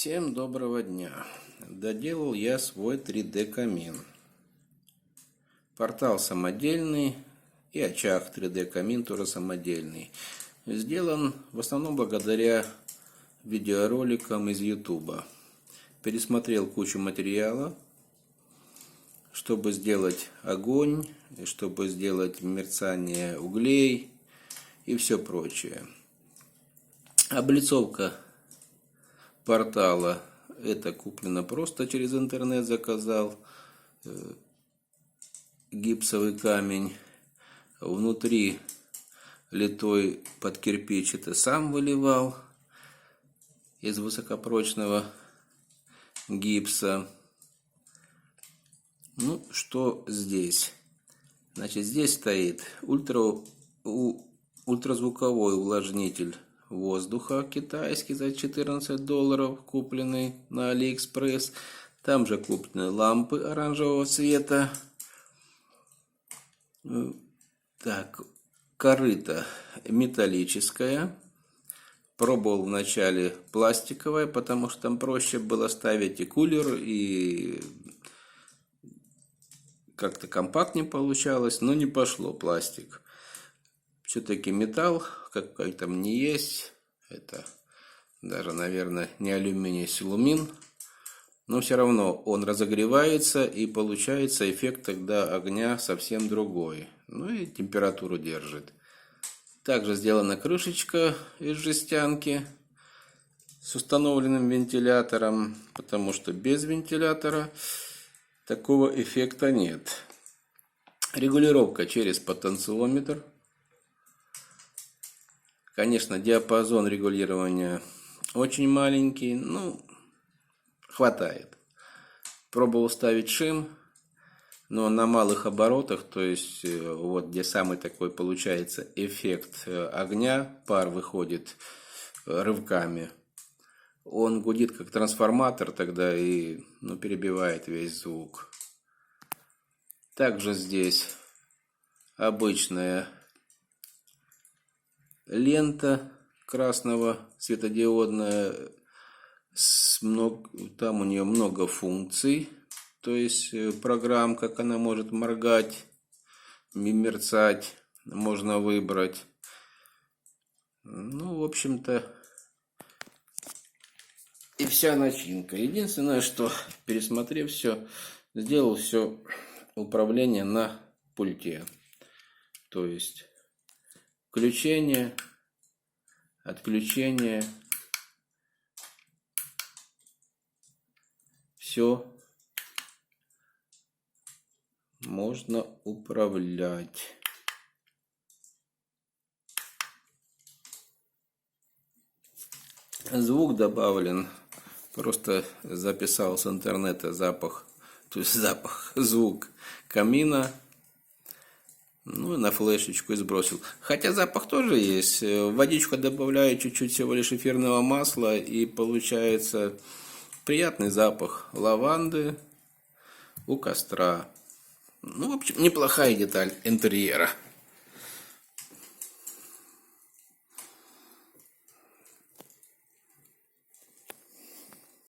Всем доброго дня! Доделал я свой 3D камин. Портал самодельный и очаг 3D камин тоже самодельный. Сделан в основном благодаря видеороликам из YouTube. Пересмотрел кучу материала, чтобы сделать огонь, чтобы сделать мерцание углей и все прочее. Облицовка портала это куплено просто через интернет, заказал гипсовый камень. Внутри литой под кирпич это сам выливал из высокопрочного гипса. Ну, что здесь? Значит, здесь стоит ультразвуковой увлажнитель воздуха китайский за $14, купленный на AliExpress. Там же куплены лампы оранжевого цвета. Так, корыто металлическое. Пробовал вначале пластиковое, потому что там проще было ставить и кулер, и как-то компактнее получалось, но не пошло пластик. Все-таки металл, какой там не есть, это даже, наверное, не алюминий, а силумин, но все равно он разогревается и получается эффект тогда огня совсем другой, ну и температуру держит. Также сделана крышечка из жестянки с установленным вентилятором, потому что без вентилятора такого эффекта нет. Регулировка через потенциометр. Конечно, диапазон регулирования очень маленький, но хватает. Пробовал ставить шим, но на малых оборотах, то есть вот где самый такой получается эффект огня, пар выходит рывками. Он гудит как трансформатор тогда и перебивает весь звук. Также здесь обычная лента красного светодиодная, там у нее много функций, то есть программ, как она может моргать, мерцать, можно выбрать. Ну, в общем-то, и вся начинка. Единственное, что, пересмотрев все, сделал все управление на пульте, то есть включение, отключение, все можно управлять. Звук добавлен, просто записал с интернета запах, то есть звук камина. Ну, на флешечку и сбросил. Хотя запах тоже есть. В водичку добавляю чуть-чуть всего лишь эфирного масла, и получается приятный запах лаванды у костра. Ну, в общем, неплохая деталь интерьера.